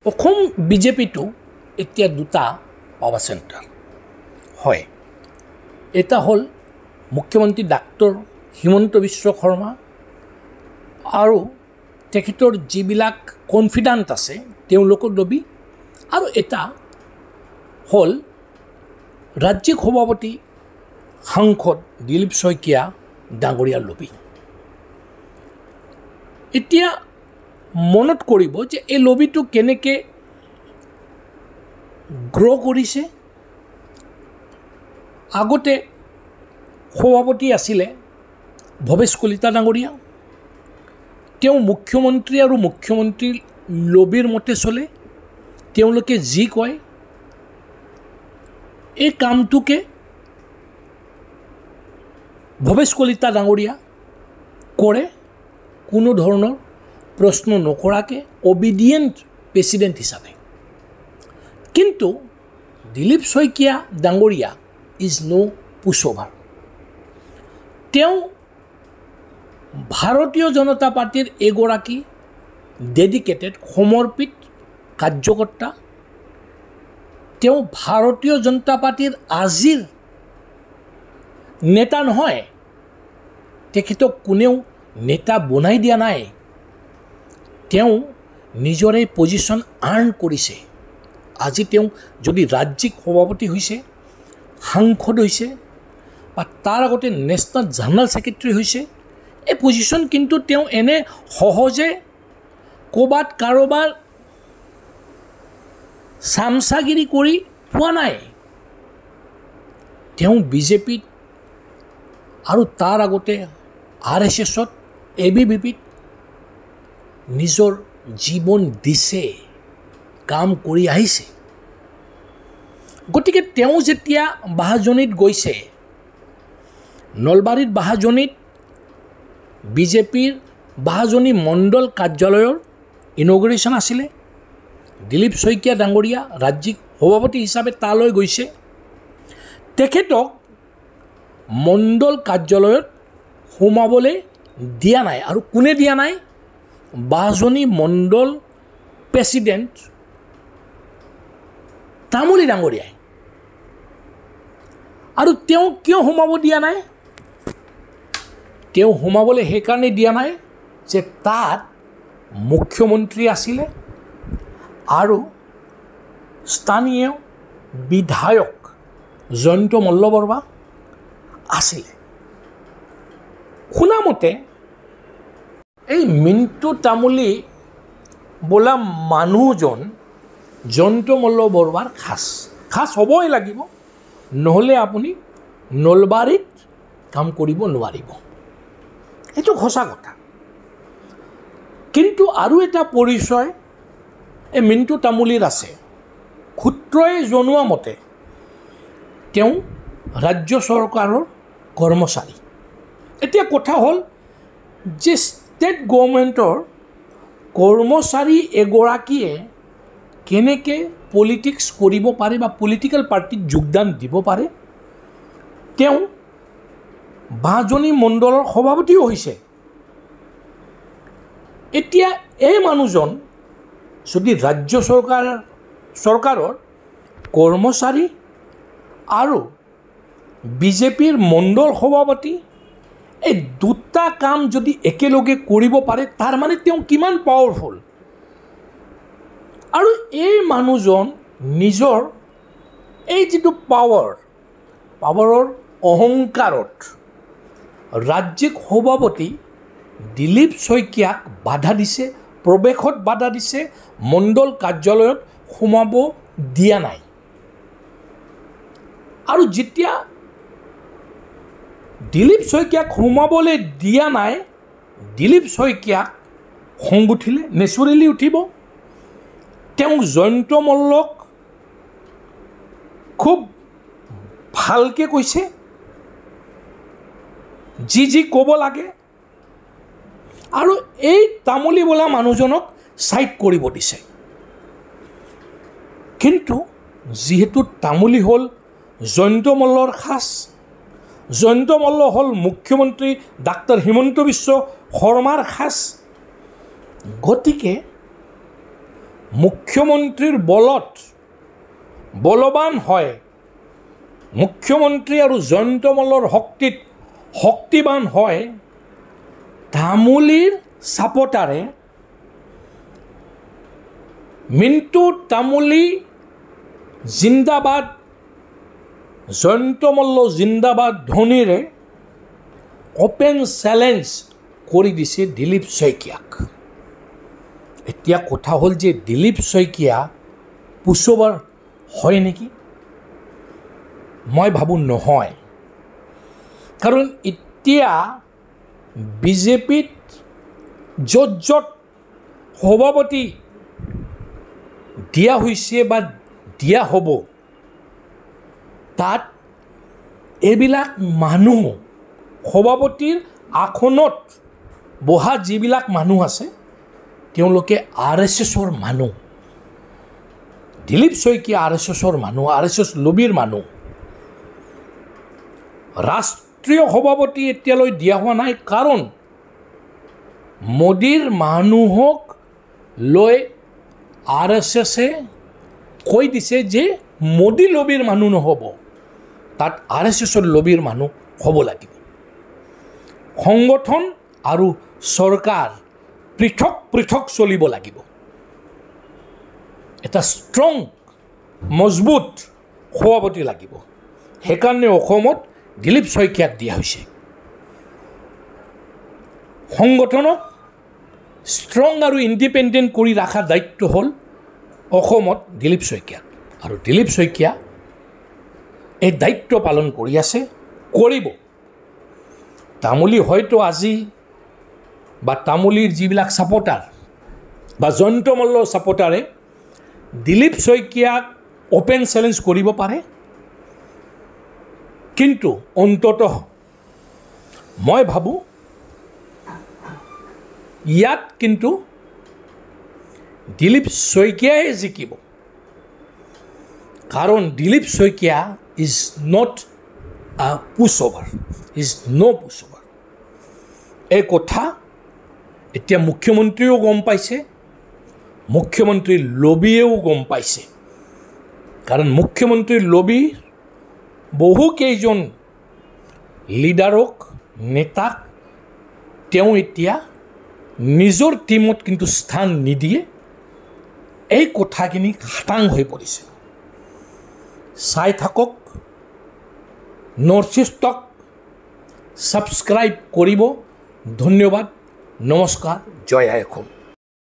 অসম বিজেপিটো এতিয়া দুটা power centre হয়। এটা হ'ল মুখ্যমন্ত্ৰী ডাক্তৰ হিমন্ত বিশ্ব শৰ্মা আৰু তেখেতৰ যিবিলাক কনফিডেণ্ট আছে তেওঁলোকৰ লবি, আৰু এটা হ'ল ৰাজ্যিক সভাপতি সাংসদ দিলীপ শইকীয়া ডাঙৰীয়াৰ লবি। এতিয়া মনত কৰিব যে এই লবিটো কেনেকৈ গ্ৰ' কৰিছে। আগতে সভাপতি আছিলে ভৱেশ কলিতা ডাঙৰীয়া। তেওঁ মুখ্যমন্ত্ৰী আৰু মুখ্যমন্ত্ৰীৰ লবিৰ মতে চলে। তেওঁলোকে যি কয় এই কামটোকে ভৱেশ কলিতা ডাঙৰীয়া কৰে, কোনো ধৰণৰ প্ৰশ্ন নকৰাকৈ অবিডিয়েণ্ট প্ৰেচিডেণ্ট হিচাপে। কিন্তু দিলীপ শইকীয়া ডাঙৰীয়া ইজ ন' পুছঅভাৰ। তেওঁ ভাৰতীয় জনতা পাৰ্টীৰ এগৰাকী ডেডিকেটেড সমৰ্পিত কাৰ্যকৰ্তা। তেওঁ ভাৰতীয় জনতা পাৰ্টীৰ আজিৰ নেতা নহয়। তেখেতক কোনেও নেতা বনাই দিয়া নাই। তেওঁ নিজৰে পজিশ্যন আৰ্ণ কৰিছে। আজি তেওঁ যদি ৰাজ্যিক সভাপতি হৈছে, সাংসদ হৈছে, বা তাৰ আগতে নেশ্যনেল জেনেৰেল ছেক্ৰেটাৰী হৈছে, এই পজিশ্যন কিন্তু তেওঁ এনে সহজে ক'ৰবাত কাৰোবাৰ চামচাগিৰি কৰি পোৱা নাই। তেওঁ বিজেপিত আৰু তাৰ আগতে RSSত ABVPত নিজৰ জীৱন দিছে, কাম কৰি আহিছে। গতিকে তেওঁ যেতিয়া বাহাজনীত গৈছে, নলবাৰীত বাহাজনীত বিজেপিৰ বাহাজনী মণ্ডল কাৰ্যালয়ৰ ইনগ্ৰেশ্যন আছিলে। দিলীপ শইকীয়া ডাঙৰীয়া ৰাজ্যিক সভাপতি হিচাপে তালৈ গৈছে। তেখেতক মণ্ডল কাৰ্যালয়ত সোমাবলৈ দিয়া নাই। আৰু কোনে দিয়া নাই? বাহাজনী মণ্ডল প্ৰেচিডেণ্ট তামুলী ডাঙৰীয়াই। আৰু তেওঁ কিয় সোমাব দিয়া নাই? তেওঁ সোমাবলৈ সেইকাৰণে দিয়া নাই যে তাত মুখ্যমন্ত্ৰী আছিলে আৰু স্থানীয় বিধায়ক জয়ন্ত মল্লবৰুৱা আছিলে। শুনামতে এই মিণ্টু তামুলী বোলা মানুহজন জয়ন্ত মল্লবৰুৱাৰ খাচ হ'বই লাগিব, নহ'লে আপুনি নলবাৰীত কাম কৰিব নোৱাৰিব। এইটো সঁচা কথা। কিন্তু আৰু এটা পৰিচয় এই মিণ্টু তামুলীৰ আছে। সূত্ৰই জনোৱা মতে তেওঁ ৰাজ্য চৰকাৰৰ কৰ্মচাৰী। এতিয়া কথা হ'ল যে ষ্টেট গভৰ্ণমেণ্টৰ কৰ্মচাৰী এগৰাকীয়ে কেনেকৈ পলিটিক্স কৰিব পাৰে বা পলিটিকেল পাৰ্টিত যোগদান দিব পাৰে। তেওঁ বাহাজনী মণ্ডলৰ সভাপতিও হৈছে। এতিয়া এই মানুহজন যদি ৰাজ্য চৰকাৰৰ কৰ্মচাৰী আৰু বিজেপিৰ মণ্ডল সভাপতি, এই দুটা কাম যদি একেলগে কৰিব পাৰে, তাৰ মানে তেওঁ কিমান পাৱাৰফুল। আৰু এই মানুহজন নিজৰ এই যিটো পাৱাৰৰ অহংকাৰত ৰাজ্যিক সভাপতি দিলীপ শইকীয়াক বাধা দিছে, প্ৰৱেশত বাধা দিছে, মণ্ডল কাৰ্যালয়ত সোমাব দিয়া নাই। আৰু যেতিয়া দিলীপ শইকীয়াক সোমাবলৈ দিয়া নাই, দিলীপ শইকীয়াক খং উঠিলে, নেচুৰেলি উঠিব। তেওঁ জয়ন্ত মল্লক খুব ভালকৈ কৈছে, যি ক'ব লাগে, আৰু এই তামুলী বোলা মানুহজনক ছাইড কৰিব দিছে। কিন্তু যিহেতু তামুলী হ'ল জয়ন্ত মল্লৰ খাচ, জয়ন্ত মল্ল হ'ল মুখ্যমন্ত্ৰী ডাক্তৰ হিমন্ত বিশ্ব শৰ্মাৰ খাচ, গতিকে মুখ্যমন্ত্ৰীৰ বলত বলৱান হয়, মুখ্যমন্ত্ৰী আৰু জয়ন্ত মল্লৰ শক্তিত শক্তিবান হয়, তামুলীৰ ছাপোৰ্টাৰে মিণ্টু তামুলী জিন্দাবাদ, জয়ন্ত মল্ল জিন্দাবাদ ধ্বনিৰে অপেন চেলেঞ্জ কৰি দিছে দিলীপ শইকীয়াক। এতিয়া কথা হ'ল যে দিলীপ শইকীয়া পুছবাৰ হয় নেকি? মই ভাবোঁ নহয়। কাৰণ এতিয়া বিজেপিত য'ত য'ত সভাপতি দিয়া হৈছে বা দিয়া হ'ব, তাত এইবিলাক মানুহ সভাপতিৰ আসনত বহা যিবিলাক মানুহ আছে তেওঁলোকে RSSৰ মানুহ। দিলীপ শইকীয়া RSSৰ মানুহ, RSS লবিৰ মানুহ। ৰাষ্ট্ৰীয় সভাপতি এতিয়ালৈ দিয়া হোৱা নাই, কাৰণ মোদীৰ মানুহক লৈ RSSে কৈ দিছে যে মোদী লবিৰ মানুহ নহ'ব, তাত RSSৰ লবিৰ মানুহ হ'ব লাগিব। সংগঠন আৰু চৰকাৰ পৃথক পৃথক চলিব লাগিব। এটা ষ্ট্ৰং মজবুত সভাপতি লাগিব। সেইকাৰণে অসমত দিলীপ শইকীয়াক দিয়া হৈছে। সংগঠনক ষ্ট্ৰং আৰু ইণ্ডিপেণ্ডেণ্ট কৰি ৰখাৰ দায়িত্ব হ'ল অসমত দিলীপ শইকীয়াক, আৰু দিলীপ শইকীয়া এই দায়িত্ব পালন কৰি আছে, কৰিব। তামুলী হয়তো আজি বা তামুলীৰ যিবিলাক ছাপোৰ্টাৰ বা জয়ন্ত মল্লৰ ছাপোৰ্টাৰে দিলীপ শইকীয়াক অপেন চেলেঞ্জ কৰিব পাৰে, কিন্তু অন্ততঃ মই ভাবোঁ ইয়াত কিন্তু দিলীপ শইকীয়াই জিকিব। কাৰণ Dilip Saikia is not a পুছঅভাৰ, is ন' পুছঅভাৰ। এই কথা এতিয়া মুখ্যমন্ত্ৰীয়েও গম পাইছে, মুখ্যমন্ত্ৰীৰ লবিয়েও গম পাইছে। কাৰণ মুখ্যমন্ত্ৰীৰ লবি বহুকেইজন লিডাৰক, নেতাক তেওঁ এতিয়া নিজৰ টীমত কিন্তু স্থান নিদিয়ে। এই কথাখিনি খাটাং হৈ পৰিছে। চাই থাকক, নৰ্থ ইষ্টক ছাবস্ক্ৰাইব কৰিব। ধন্যবাদ, নমস্কাৰ, জয় আই অসম।